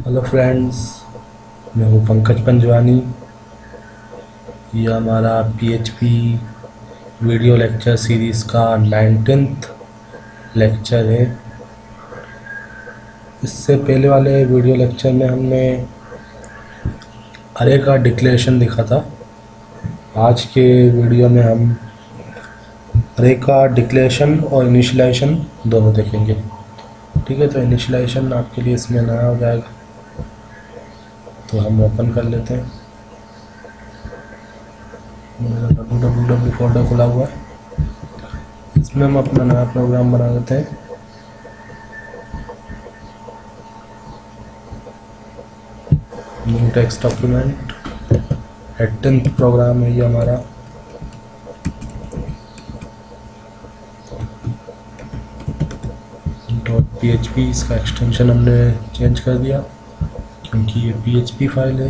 Hello friends, मैं हूँ पंकज पंजवानी। ये हमारा पीएचपी वीडियो लेक्चर सीरीज़ का 19th लेक्चर है। इससे पहले वाले वीडियो लेक्चर में हमने अरे का डिक्लेरेशन देखा था। आज के वीडियो में हम अरे का डिक्लेरेशन और इनिशियलाइजेशन दोनों देखेंगे। ठीक है, तो इनिशियलाइजेशन आपके लिए इसमें नया हो जाएगा, तो हम ओपन कर लेते हैं। मेरा www फोल्डर खुला हुआ है, इसमें हम अपना नया प्रोग्राम बना लेते हैं। New text document 18th programme है ये हमारा। .php इसका एक्सटेंशन हमने चेंज कर दिया क्योंकि ये php फाइल है।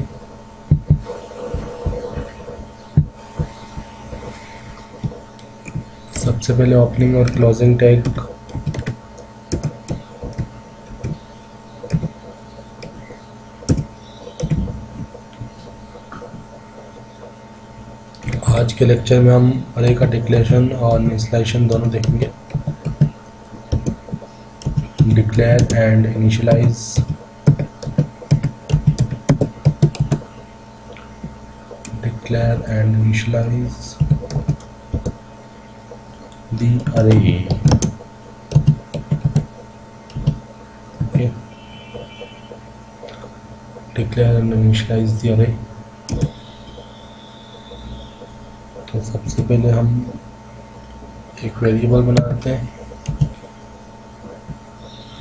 सबसे पहले ओपनिंग और क्लोजिंग टैग आज के लेक्चर में हम अरे का डिक्लेरेशन और इनिशियलाइजेशन दोनों देखेंगे। Declare and initialise, declare and initialise the array. Okay, declare and initialize the array। तो सबसे पहले हम एक वेरिएबल बना देते हैं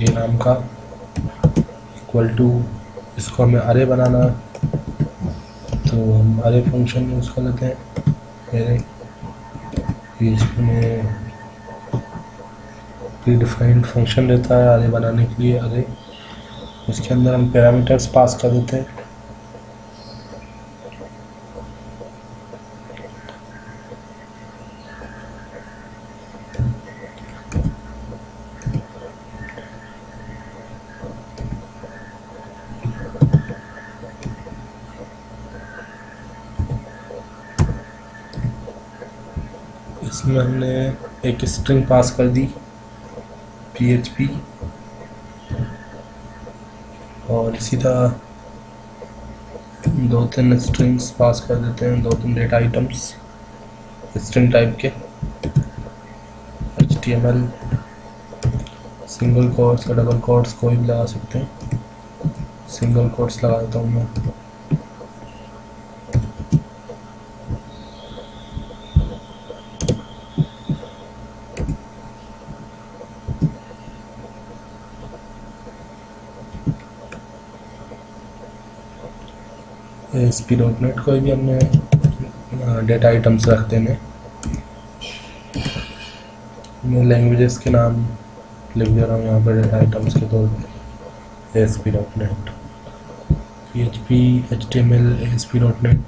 ए नाम का, इक्वल टू, इसको हमें अरे बनाना तो हम अरे फंक्शन यूज़ कर लेते हैं। अरे में प्री डिफाइंड फंक्शन रहता है अरे बनाने के लिए। अरे उसके अंदर हम पैरामीटर्स पास कर देते हैं। इसमें हमने एक स्ट्रिंग पास कर दी PHP, और इसी तरह दो तीन स्ट्रिंग्स पास कर देते हैं, दो तीन डेटा आइटम्स स्ट्रिंग टाइप के। HTML सिंगल कोट्स या डबल कोट्स कोई भी लगा सकते हैं। सिंगल कोट्स लगा देता हूँ मैं। ASP.NET कोई भी हमने डेटा आइटम्स रख देने। मैं लैंग्वेजेस के नाम लिख दे रहा हूँ यहाँ पर डेटा आइटम्स के तौर पे। ASP.NET, PHP, HTML, ASP.NET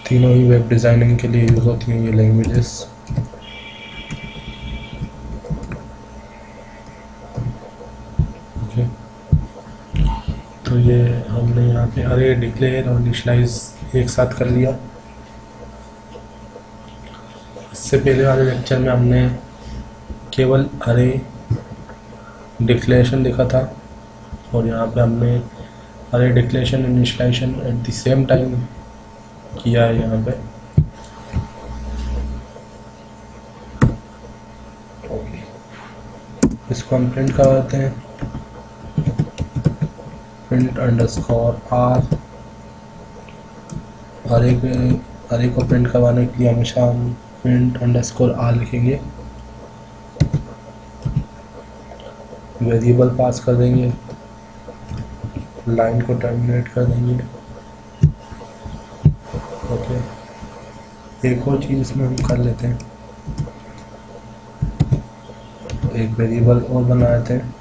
तीनों ही वेब डिज़ाइनिंग के लिए यूज़ होती हैं ये लैंग्वेजेस। ओके, तो ये हमने यहाँ पे अरे, डिक्लेयर और इनिशियलाइज एक साथ कर लिया। इससे पहले वाले लेक्चर में हमने केवल अरे डिक्लेरेशन देखा था, और यहाँ पे हमने array declaration initialisation at the same time किया है। यहाँ पे इसको हम प्रिंट करवाते हैं, प्रिंट अंडरस्कोर आर। अरे को प्रिंट करवाने के लिए हमेशा हम प्रिंट अंडरस्कोर आर लिखेंगे। वेरिएबल पास कर देंगे, लाइन को टर्मिनेट कर देंगे। ओके, एक और चीज़ इसमें हम कर लेते हैं, एक वेरिएबल और बना लेते हैं,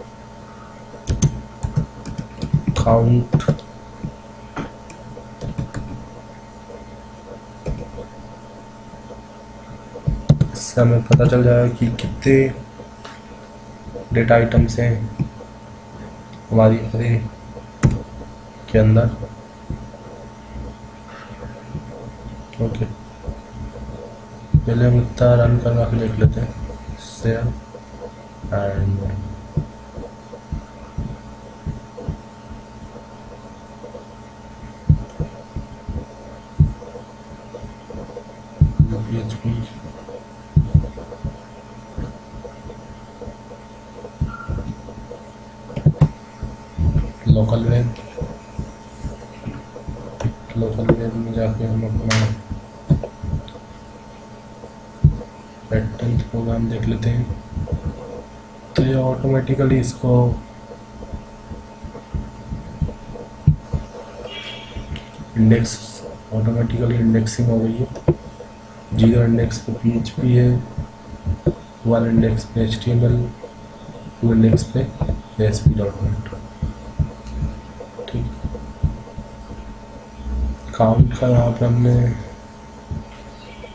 काउंट। इससे हमें पता चल जाएगा कि कितने डेटा आइटम्स हैं हमारी अरे के अंदर। ओके, पहले हम इतना रन करवा के देख लेते हैं। Save and PHP local web में जाके हम अपना पैटर्न प्रोग्राम देख लेते हैं। तो ये ऑटोमेटिकली इसको ऑटोमेटिकली इंडेक्सिंग हो गई है। 0 इंडेक्स पे PHP है, 1 इंडेक्स पे HTML, 2 इंडेक्स पे ASP.NET। ठीक, काउंट का यहाँ पे हमने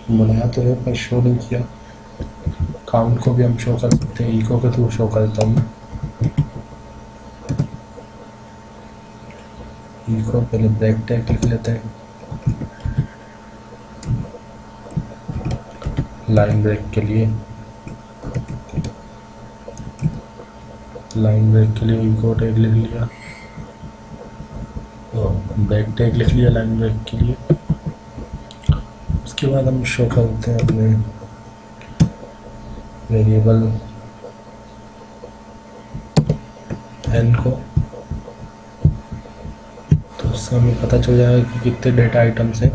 बनाया तो है पर शो नहीं किया। काउंट को भी हम शो कर सकते हैं, इको के थ्रू शो कर देता हूँ मैं। इको पहले ब्रेक टैग लिख लेते हैं, लाइन ब्रेक के लिए इको टैग लिख लिया और ब्रेक टैग लिख लिया लाइन ब्रेक के लिए। उसके बाद हम शो करते हैं अपने वेरिएबल n को, तो उससे हमें पता चल जाएगा कि कितने डेटा आइटम्स हैं।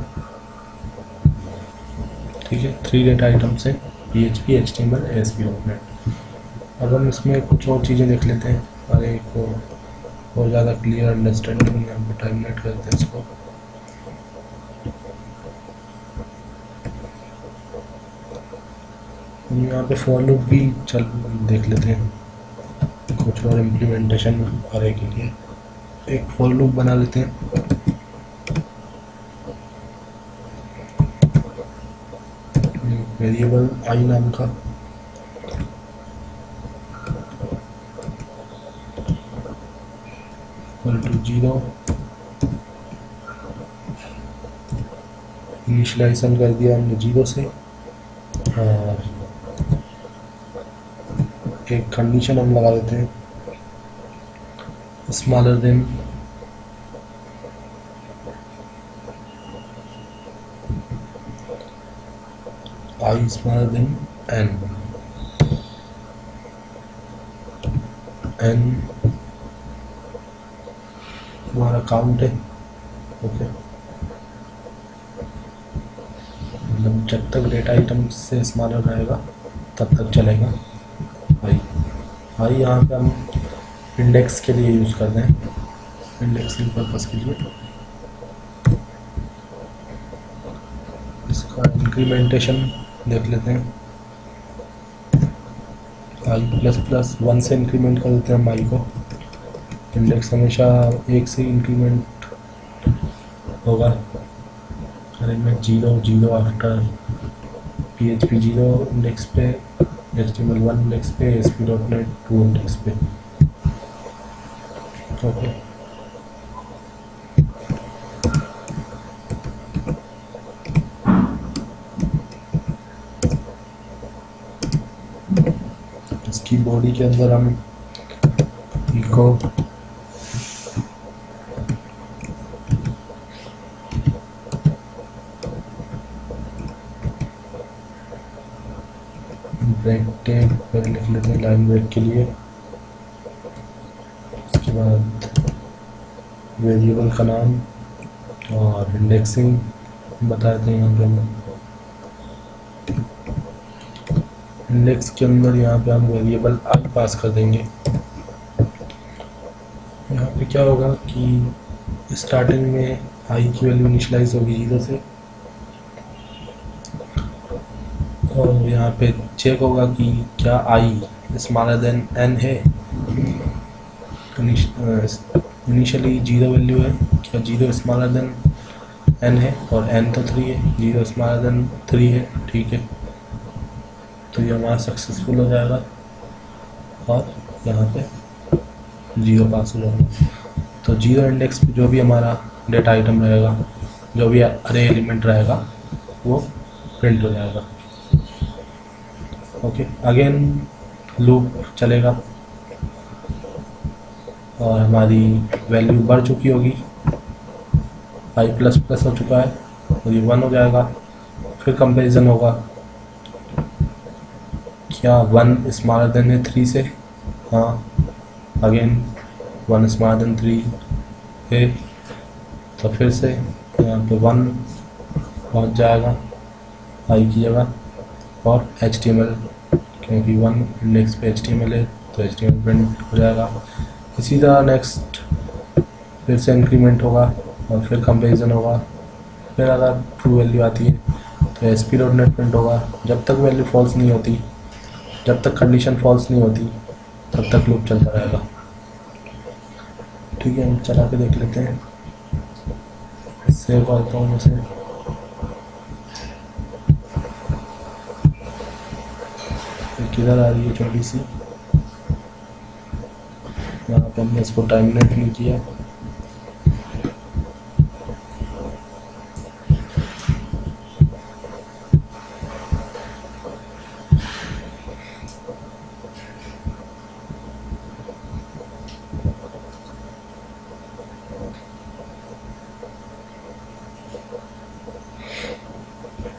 ठीक है, 3 डेटा आइटम्स हैं, PHP, HTML, ASP.NET। अब हम इसमें कुछ और चीज़ें देख लेते हैं और एक और ज़्यादा क्लियर अंडरस्टैंडिंग में हम टर्मिनेट करते हैं इसको। हम यहाँ पे फॉर लूप भी देख लेते हैं, कुछ और इम्प्लीमेंटेशन अरे के लिए एक फॉर लूप बना लेते हैं। वेरिएबल आई नाम का इक्वल टू 0, इनिशियलाइजेशन कर दिया हमने 0 से और एक कंडीशन हम लगा देते हैं smaller than I smaller than n। हमारा काउंट है। ओके, मतलब जब तक डेटा आइटम से स्मॉलर रहेगा तब तक चलेगा। आई यहाँ पे हम इंडेक्स के लिए यूज़ करते हैं, इंडेक्सिंग पर्पस के लिए। इसका इंक्रीमेंटेशन देख लेते हैं, i++1 से इंक्रीमेंट कर देते हैं हम आई को। इंडेक्स हमेशा 1 से इंक्रीमेंट होगा, करेंगे 0 आफ्टर PHP 0 इंडेक्स पे, HTML 1 इंडेक्स पे, ASP.NET 2 इंडेक्स पे। ओके, इसकी बॉडी के अंदर हम इको ब्रेक टैग पर लिख लेते हैं लाइन ब्रेक के लिए। उसके बाद वेरिएबल का नाम और इंडेक्सिंग बता देते हैं। यहाँ पे हम इंडेक्स के अंदर यहाँ पे हम वेरिएबल आई पास कर देंगे। यहाँ पे क्या होगा कि स्टार्टिंग में आई की वैल्यू इनिशियलाइज होगी 0 से और यहाँ पे चेक होगा कि क्या आई स्मॉलर देन n है। इनिशियली 0 वैल्यू है, क्या 0 स्मॉलर देन n है और n तो 3 है, 0 स्मॉलर देन 3 है। ठीक है, तो ये हमारा सक्सेसफुल हो जाएगा और यहाँ पे 0 पास हो जाएगा। तो जीरो इंडेक्स पे जो भी हमारा डेटा आइटम रहेगा, जो भी अरे एलिमेंट रहेगा वो प्रिंट हो जाएगा। ओके, अगेन लूप चलेगा और हमारी वैल्यू बढ़ चुकी होगी, 5++ हो चुका है और ये 1 हो जाएगा। फिर कंपैरिजन होगा, क्या 1 स्मॉलर देन है 3 से? हाँ, अगेन 1 स्मॉलर देन 3 है, तो फिर से यहाँ पे 1 पहुँच जाएगा आई की जगह, और HTML, क्योंकि 1 इंडेक्स पे HTML है तो HTML प्रिंट हो जाएगा। इसी तरह नेक्स्ट फिर से इंक्रीमेंट होगा और फिर कंपैरिजन होगा। फिर अगर ट्रू वैल्यू आती है तो ASP.NET प्रिंट होगा। जब तक वैल्यू फॉल्स नहीं होती, जब तक कंडीशन फॉल्स नहीं होती, तब तक लूप चलता रहेगा। ठीक है, हम चला के देख लेते हैं। सेव करता हूँ इसे। किधर आ रही है छोटी सी, यहाँ पर हमने इसको टर्मिनेट नहीं किया।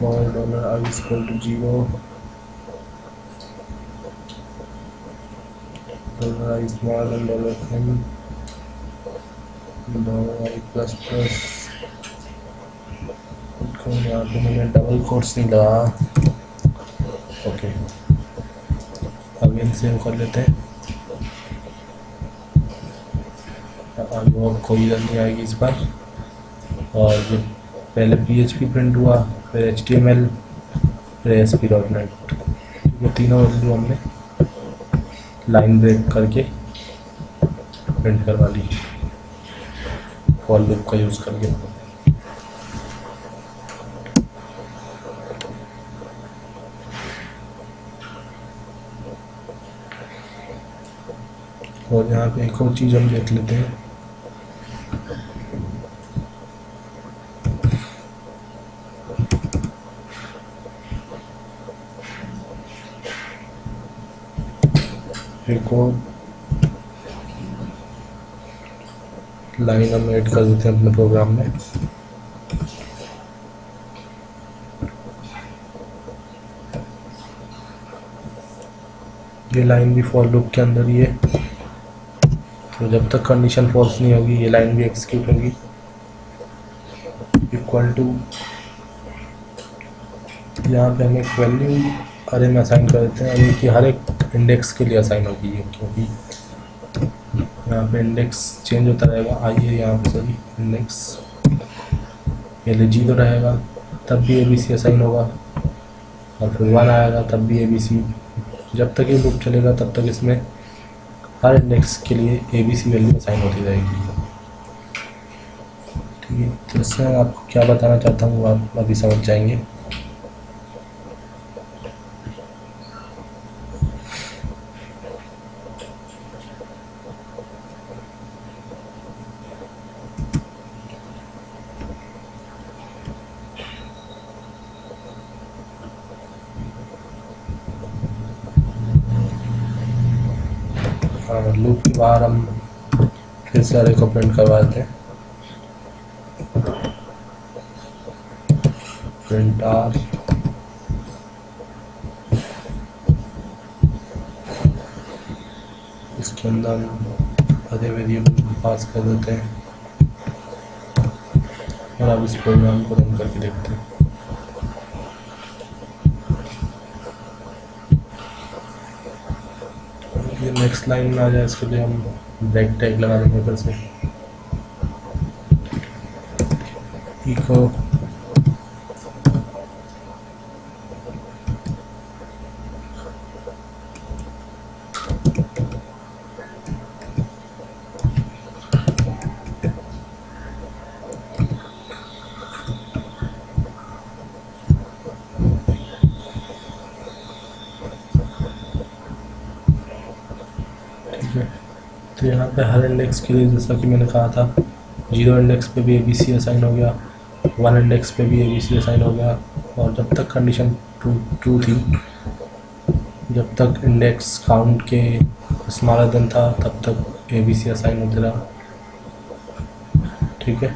$i equal to 0, $i smaller than $m, $i++। यहाँ पे मैंने डबल कोट्स नहीं लगा। ओके, अगेन सेव कर लेते हैं। कोई इधर नहीं आएगी इस बार। और जो पहले PHP प्रिंट हुआ, फिर HTML, फिर ASP.NET, ये तीनों वैल्यू हमने लाइन ब्रेक करके प्रिंट करवा ली फॉर लूप का यूज़ करके। और यहाँ पे एक और चीज़ हम देख लेते हैं। एक और लाइन हम ऐड कर देते हैं अपने प्रोग्राम में। ये लाइन भी फॉर लूप के अंदर ही है, तो जब तक कंडीशन फॉल्स नहीं होगी ये लाइन भी एग्जीक्यूट होगी। इक्वल टू, यहाँ पे हम एक वैल्यू अरे में असाइन कर देते हैं, अरे कि हर एक इंडेक्स के लिए असाइन होगी ये, क्योंकि यहाँ पे इंडेक्स चेंज होता रहेगा। आइए यहाँ पे सभी इंडेक्स पहले 0 रहेगा तब भी ABC असाइन होगा, और फिर 1 आएगा तब भी ABC। जब तक ये लूप चलेगा तब तक इसमें हर इंडेक्स के लिए ABC वैल्यू असाइन होती रहेगी। ठीक है, तो इससे मैं आपको क्या बताना चाहता हूँ आप अभी समझ जाएंगे। लूप के बाहर हम फिर से अरे को प्रिंट करवा देते हैं। प्रिंट आर, इसके अंदर अरे वेरिएबल पास कर देते हैं और अब इस प्रोग्राम को रन करके देखते हैं। ये नेक्स्ट लाइन में आ जाए, इसके लिए हम ब्रेक टैग लगा देंगे फिर से। इको तो यहाँ पे हर इंडेक्स के लिए जैसा कि मैंने कहा था, 0 इंडेक्स पे भी ABC असाइन हो गया, 1 इंडेक्स पे भी ABC असाइन हो गया, और जब तक कंडीशन ट्रू थी, जब तक इंडेक्स काउंट के स्मॉलर देन था, तब तक ABC असाइन होते रहा। ठीक है,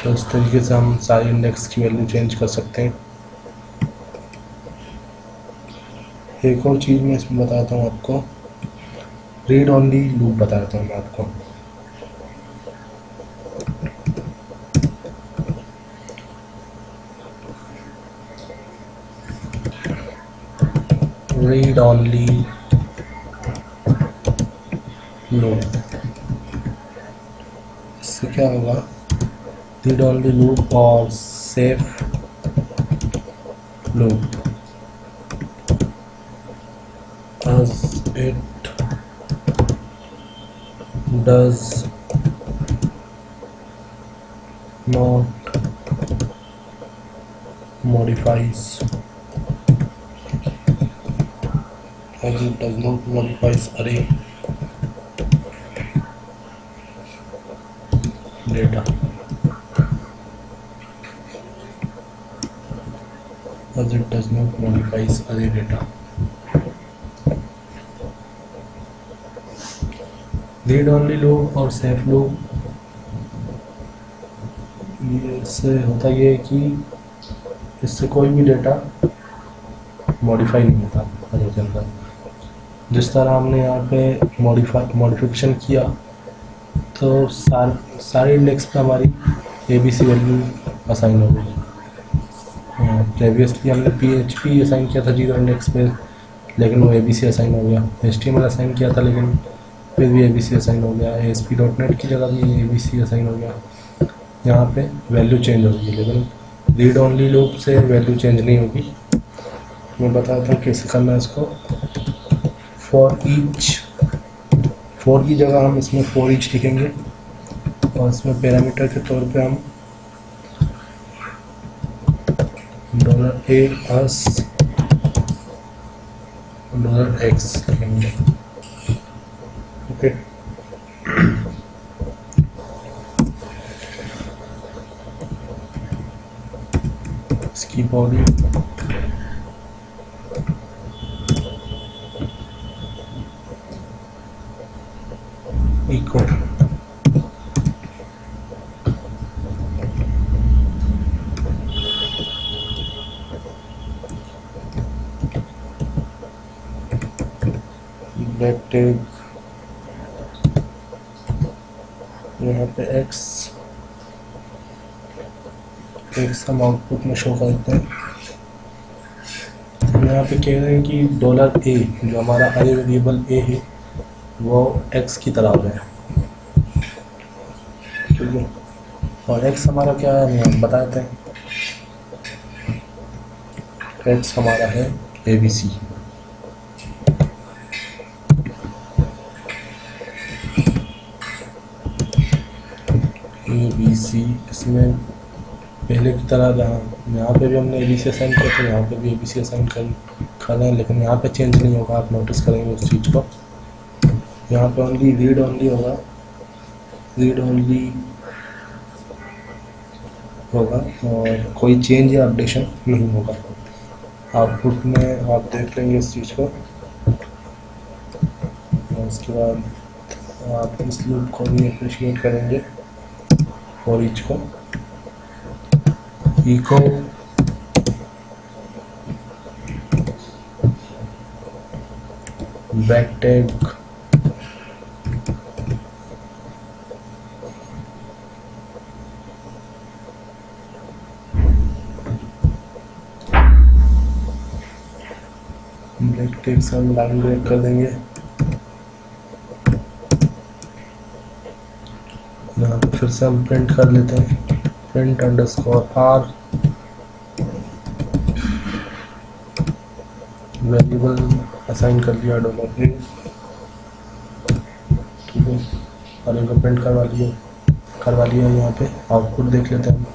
तो इस तरीके से हम सारे इंडेक्स की वैल्यू चेंज कर सकते हैं। एक और चीज़ मैं इसमें बताता हूँ आपको, रीड ओनली लूप बताता हूँ मैं आपको। रीड ओनली लूप, इससे क्या होगा, रीड ओनली लूप और safe loop as it does not modifies array data, as it does not modifies array data। Read only loop और सेफ लूप, इससे होता ये है कि इससे कोई भी डेटा मॉडिफाई नहीं होता अरे के अंदर। जिस तरह हमने यहाँ पे मॉडिफिकेशन किया, तो सारे इंडेक्स पे हमारी ABC वैल्यू असाइन हो गई। प्रीवियसली हमने PHP असाइन किया था 0 इंडेक्स पे, लेकिन वो ABC असाइन हो गया। HTML असाइन किया था, लेकिन फिर भी ABC असाइन हो गया। ASP.NET की जगह भी ABC असाइन हो गया। यहाँ पे वैल्यू चेंज होगी, लेकिन रीड ओनली लूप से वैल्यू चेंज नहीं होगी। मैं बताता हूँ कैसे करना है इसको। फॉर की जगह हम इसमें फॉर ईच लिखेंगे, और इसमें पैरामीटर के तौर पे हम $a $x लिखेंगे। ओके, इसकी बॉडी इको बैक टैग, यहाँ पे x हम आउटपुट में शो करते हैं। हम यहाँ पे कह रहे हैं कि $a जो हमारा अरे वेरिएबल a है, वो x की तरह हो गया। ठीक है, और x हमारा क्या है हम बताते हैं। x हमारा है ABC। ABC, इसमें पहले की तरह यहाँ पे भी हमने ABC असाइन किया था, यहाँ पे भी ABC असाइन कर रहे हैं, लेकिन यहाँ पे चेंज नहीं होगा। आप नोटिस करेंगे उस चीज़ को। यहाँ पे ओनली रीड ओनली होगा, रीड ओनली होगा, और कोई चेंज या अपडेशन नहीं होगा। आउटपुट में आप देख लेंगे इस चीज़ को। और उसके बाद आप इस लूप को भी अप्रिशिएट करेंगे, फॉर ईच को। इको बैक टैग से हम लाइन ब्रेक कर देंगे। यहाँ पे फिर से हम प्रिंट कर लेते हैं, प्रिंट _r वेरिएबल असाइन कर दिया $a। ठीक है, और इनको प्रिंट करवा लिया। यहाँ पे आउटपुट देख लेते हैं।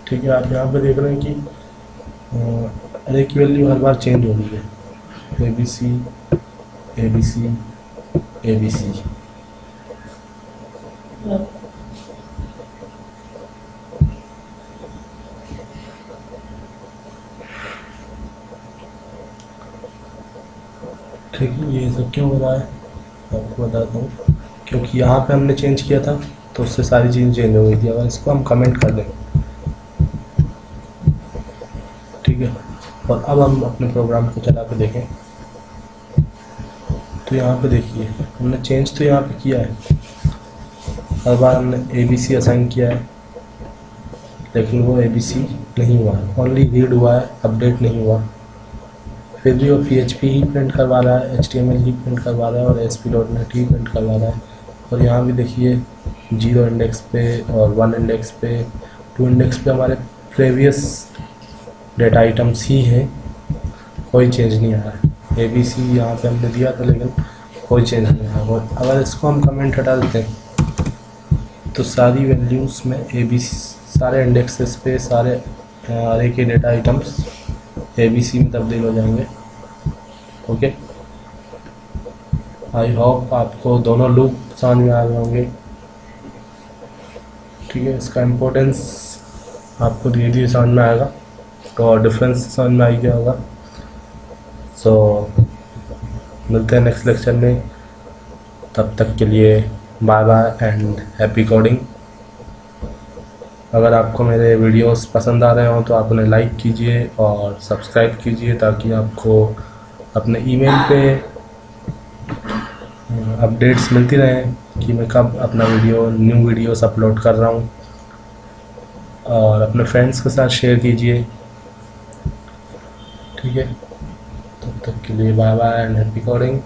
ठीक है, आप यहाँ पे देख रहे हैं कि अरे की वैल्यू हर बार चेंज हो रही है, A B C A B C A B C. ठीक है, ये सब क्यों हो रहा है आपको बताता हूँ। क्योंकि यहाँ पे हमने चेंज किया था तो उससे सारी चीज़ें चेंज हो गई थी। अगर इसको हम कमेंट कर दें, ठीक है, और अब हम अपने प्रोग्राम को चला के देखें तो यहाँ पे देखिए हमने चेंज तो यहाँ पे किया है, हर बार हमने ए बी सी असाइन किया है, लेकिन वो ए बी सी नहीं हुआ है, ओनली रीड हुआ है, अपडेट नहीं हुआ। फिर भी वो PHP ही प्रिंट करवा रहा है, HTML ही प्रिंट करवा रहा है और ASP.NET ही प्रिंट करवा रहा है। और यहाँ भी देखिए 0 इंडेक्स पे और 1 इंडेक्स पे 2 इंडेक्स पे हमारे प्रीवियस डेटा आइटम्स ही हैं, कोई चेंज नहीं आया है। ABC यहाँ पे हमने दिया था लेकिन कोई चेंज नहीं आया। और अगर इसको हम कमेंट हटा देते हैं तो सारी वैल्यूज़ में ABC, सारे इंडेक्सेस पे सारे अरे के डेटा आइटम्स ABC में तब्दील हो जाएंगे। ओके, आई होप आपको दोनों लूप समझ में आ गए होंगे। ठीक है, इसका इम्पोर्टेंस आपको धीरे धीरे समझ में आएगा और डिफरेंस समझ में आ गया होगा। सो मिलते हैं नेक्स्ट लेक्चर में, तब तक के लिए bye bye and happy coding. अगर आपको मेरे वीडियोस पसंद आ रहे हो तो आप उन्हें लाइक कीजिए और सब्सक्राइब कीजिए ताकि आपको अपने ईमेल पे अपडेट्स मिलती रहें कि मैं कब अपना न्यू वीडियोस अपलोड कर रहा हूँ। और अपने फ्रेंड्स के साथ शेयर कीजिए। ठीक है, तब तक के लिए bye bye and happy coding.